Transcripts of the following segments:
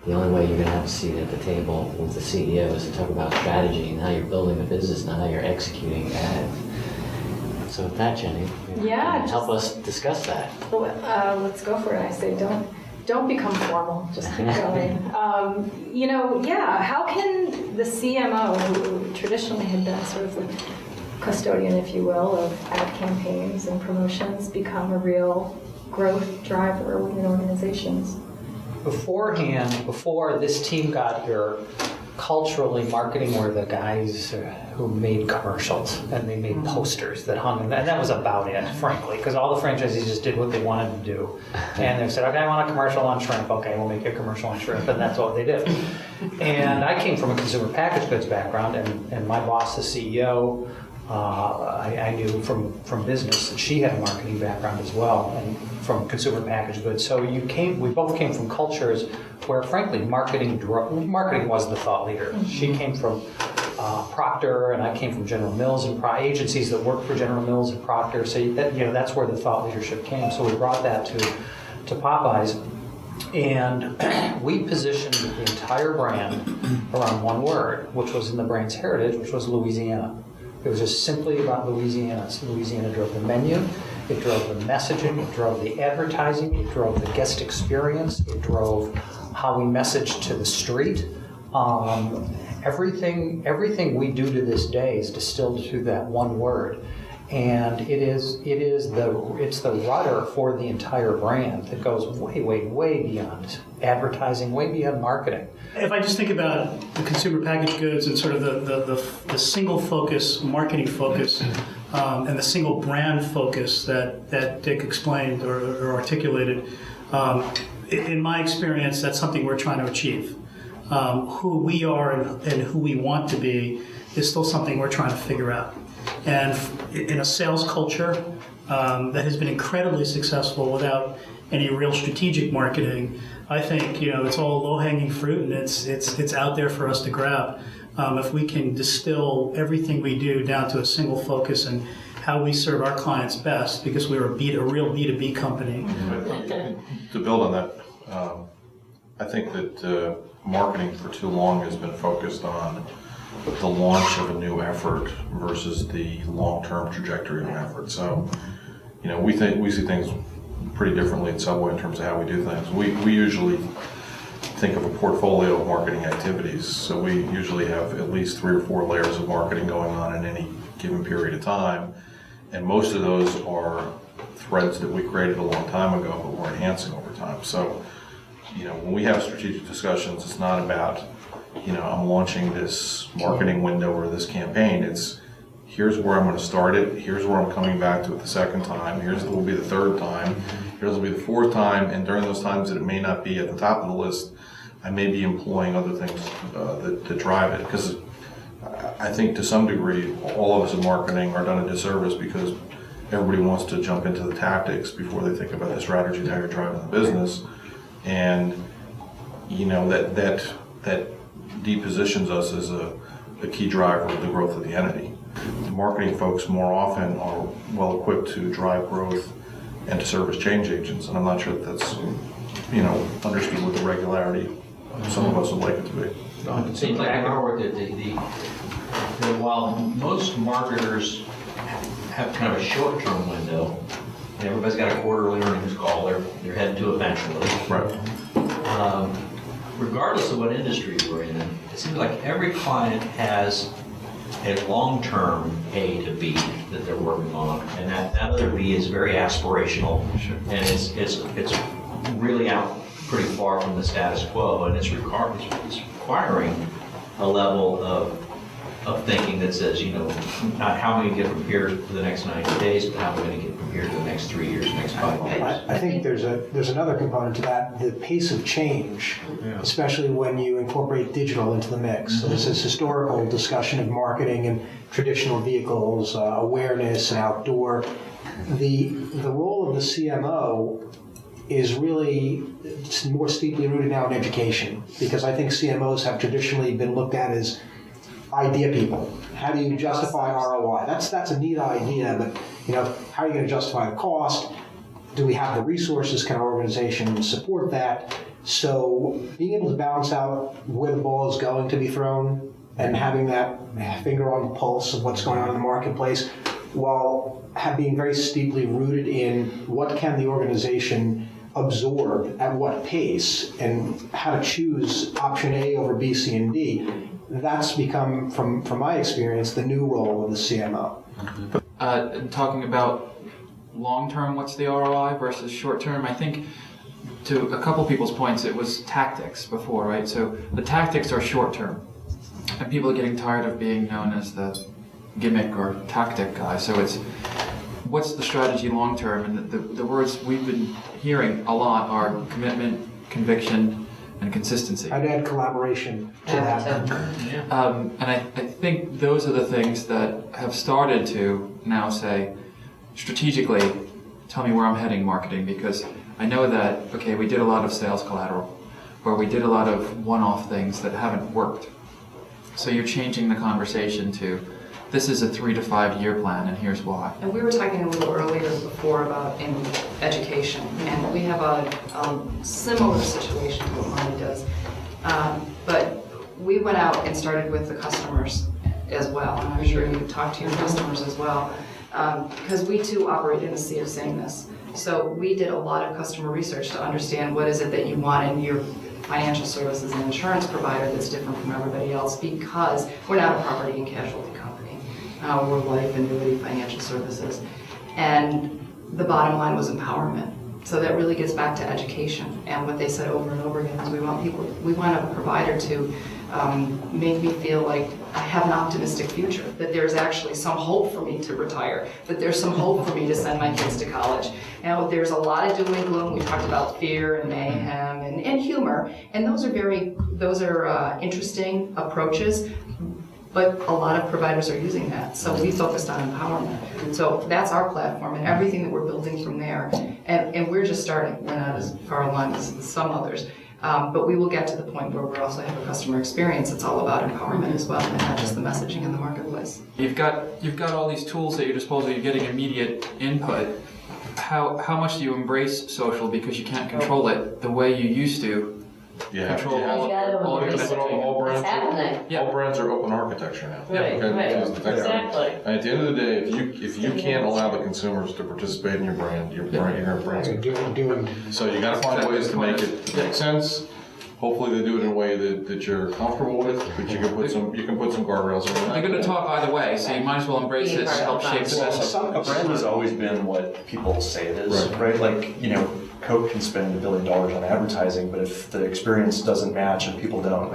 the only way you're going to have a seat at the table with the CEO is to talk about strategy and how you're building the business, not how you're executing at it. So with that, Jenny, help us discuss that. Let's go for it. I say don't become formal, just keep going. How can the CMO, who traditionally had been sort of the custodian, if you will, of ad campaigns and promotions, become a real growth driver within organizations? Beforehand, before this team got here, culturally, marketing were the guys who made commercials and they made posters that hung, and that was about it, frankly, because all the franchisees just did what they wanted to do. And they said, okay, I want a commercial on shrimp. Okay, we'll make you a commercial on shrimp, and that's what they did. And I came from a consumer packaged goods background, and my boss, the CEO, I knew from business that she had a marketing background as well, and from consumer packaged goods. So we both came from cultures where, frankly, marketing was the thought leader. She came from Procter, and I came from General Mills and agencies that worked for General Mills and Procter. So that's where the thought leadership came. So we brought that to Popeyes, and we positioned the entire brand around one word, which was in the brand's heritage, which was Louisiana. It was just simply about Louisiana. So Louisiana drove the menu, it drove the messaging, it drove the advertising, it drove the guest experience, it drove how we messaged to the street. Everything we do to this day is distilled through that one word, and it's the rudder for the entire brand that goes way beyond advertising, way beyond marketing. If I just think about the consumer packaged goods and sort of the single focus, marketing focus, and the single brand focus that Dick explained or articulated, in my experience, that's something we're trying to achieve. Who we are and who we want to be is still something we're trying to figure out. And in a sales culture that has been incredibly successful without any real strategic marketing, I think it's all low-hanging fruit, and it's out there for us to grab. If we can distill everything we do down to a single focus and how we serve our clients best, because we're a real B2B company. To build on that, I think that marketing for too long has been focused on the launch of a new effort versus the long-term trajectory of an effort. So, we see things pretty differently at Subway in terms of how we do things. We usually think of a portfolio of marketing activities. So we usually have at least 3 or 4 layers of marketing going on in any given period of time. And most of those are threads that we created a long time ago, but we're enhancing over time. So, when we have strategic discussions, it's not about, I'm launching this marketing window or this campaign. It's, here's where I'm going to start it, here's where I'm coming back to it the second time, here's will be the third time, here's will be the fourth time, and during those times that it may not be at the top of the list, I may be employing other things that drive it. Because I think to some degree, all of us in marketing are done a disservice because everybody wants to jump into the tactics before they think about the strategy and how you're driving the business. And that depositions us as a key driver of the growth of the entity. The marketing folks more often are well equipped to drive growth and to serve as change agents, and I'm not sure that that's understood with the regularity some of us would like it to be. It seems like in our work that while most marketers have kind of a short-term window, and everybody's got a quarterly earnings call they're heading to eventually. Right. Regardless of what industry we're in, it seems like every client has a long-term A to B that they're working on, and that other B is very aspirational, and it's really out pretty far from the status quo, and it's requiring a level of thinking that says, not how am I going to get from here to the next 90 days, but how am I going to get from here to the next 3 years, next 5 years. I think there's another component to that, the pace of change, especially when you incorporate digital into the mix. So there's this historical discussion of marketing and traditional vehicles, awareness and outdoor. The role of the CMO is really more steeply rooted now in education, because I think CMOs have traditionally been looked at as idea people. How do you justify ROI? That's a neat idea, but how are you going to justify the cost? Do we have the resources? Can our organization support that? So being able to balance out where the ball is going to be thrown and having that finger on the pulse of what's going on in the marketplace, while being very steeply rooted in what can the organization absorb at what pace and how to choose option A over B, C, and D, that's become, from my experience, the new role of the CMO. Talking about long-term, what's the ROI versus short-term, I think to a couple people's points, it was tactics before, right? So the tactics are short-term, and people are getting tired of being known as the gimmick or tactic guy. So it's what's the strategy long-term? And the words we've been hearing a lot are commitment, conviction, and consistency. I'd add collaboration to that. And I think those are the things that have started to now say, strategically, tell me where I'm heading marketing, because I know that, okay, we did a lot of sales collateral, or we did a lot of one-off things that haven't worked. So you're changing the conversation to, this is a 3 to 5 year plan, and here's why. And we were talking a little earlier before about in education, and we have a similar situation to what Marty does. But we went out and started with the customers as well, and I'm sure you talked to your customers as well, because we too operate in a sea of sameness. So we did a lot of customer research to understand what is it that you want in your financial services and insurance provider that's different from everybody else, because we're not a property and casualty company. We're life, annuity, financial services. And the bottom line was empowerment. So that really gets back to education. And what they said over and over again is we want a provider to make me feel like I have an optimistic future, that there's actually some hope for me to retire, that there's some hope for me to send my kids to college. Now, there's a lot of doom and gloom. We talked about fear and mayhem and humor, and those are interesting approaches, but a lot of providers are using that. So we focused on empowerment. So that's our platform and everything that we're building from there. And we're just starting. We're not as far along as some others. But we will get to the point where we also have a customer experience. It's all about empowerment as well, and not just the messaging in the marketplace. You've got all these tools at your disposal. You're getting immediate input. How much do you embrace social because you can't control it the way you used to? Yeah. Control Yeah. all your Because messaging. It's happening. All brands are open architecture now. Right, Okay? right, Use the technology. exactly. And at the end of the day, if you can't allow the consumers to participate in your brand, you're going to brand. So you got to find ways to make it make sense. Hopefully they do it in a way that you're comfortable with, but you can put some guardrails around They're that. going to talk either way, so you might as well embrace it to help shape the message. A brand has always been what people say it is, right? Like, Coke can spend $1 billion on advertising, but if the experience doesn't match and people don't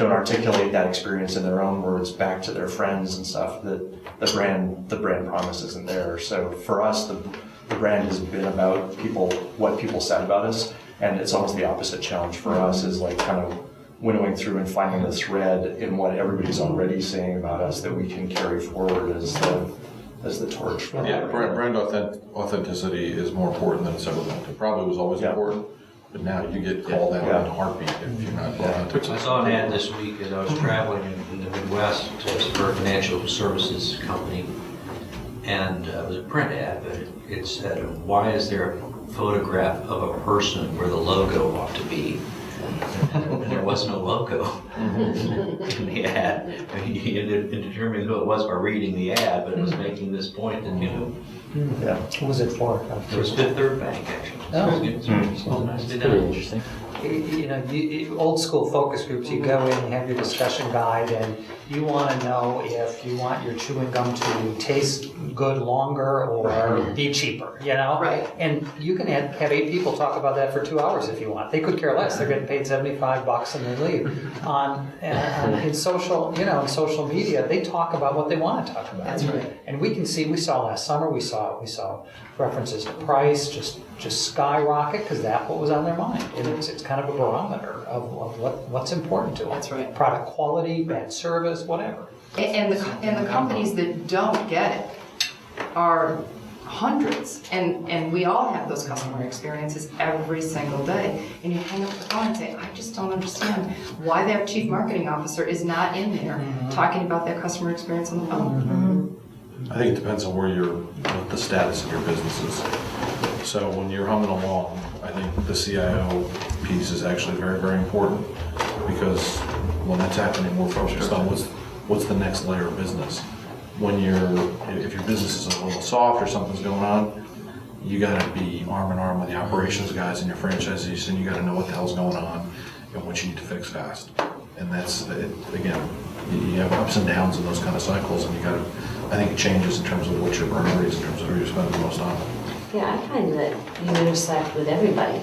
articulate that experience in their own words back to their friends and stuff, that the brand promise isn't there. So for us, the brand has been about what people said about us, and it's almost the opposite challenge for us is like kind of winnowing through and finding the thread in what everybody's already saying about us that we can carry forward as the torch. Yeah, brand authenticity is more important than it's ever been. It probably was always important, but now you get called out in a heartbeat if you're not authentic. I saw an ad this week as I was traveling in the Midwest for a financial services company, and it was a print ad, but it said, "Why is there a photograph of a person where the logo ought to be?" And there was no logo in the ad. I mean, you determined who it was by reading the ad, but it was making this point that, Yeah. What was it for? it was Fifth Third Bank, actually. Oh. It's It's pretty interesting. Old school focus groups, you go in, you have your discussion guide, and you want to know if you want your chewing gum to taste good longer or be cheaper, Right. And you can have 8 people talk about that for 2 hours if you want. They could care less. They're getting paid $75 and they leave. In social media, they talk about what they want to talk about. That's right. And we saw last summer, we saw references to price just skyrocket because that's what was on their mind. And it's kind of a barometer of what's important to them. That's right. Product quality, bad service, whatever. And the companies that don't get it are hundreds, and we all have those customer experiences every single day. And you hang up the phone and say, I just don't understand why that chief marketing officer is not in there talking about that customer experience on the phone. I think it depends on what the status of your business is. So when you're humming along, I think the CIO piece is actually very, very important, because when that's happening, we're focused on what's the next layer of business. If your business is a little soft or something's going on, you gotta be arm in arm with the operations guys and your franchisees, and you gotta know what the hell's going on and what you need to fix fast. And that's, again, you have ups and downs in those kind of cycles, and I think it changes in terms of what your priorities, in terms of who you spend the most on. Yeah, I find that you intersect with everybody.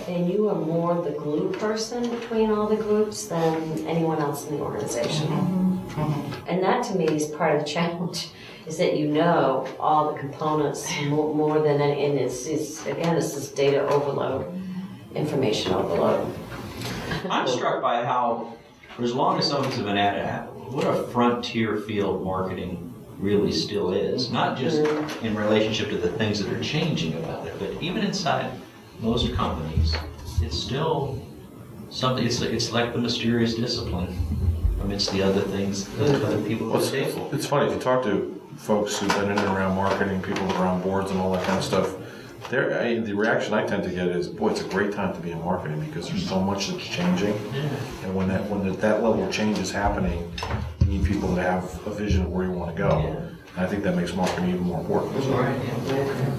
And you are more the glue person between all the groups than anyone else in the organization. And that to me is part of the challenge, is that you know all the components more than any, and it's this data overload, information overload. I'm struck by how, for as long as some of us have been at it, what a frontier field marketing really still is. Not just in relationship to the things that are changing about it, but even inside most companies, it's still something. It's like the mysterious discipline amidst the other things that other people at the table. It's funny, if you talk to folks who've been in and around marketing, people around boards and all that kind of stuff, the reaction I tend to get is, boy, it's a great time to be in marketing, because there's so much that's changing. And when that level of change is happening, you need people to have a vision of where you want to go. And I think that makes marketing even more important. Right, yeah.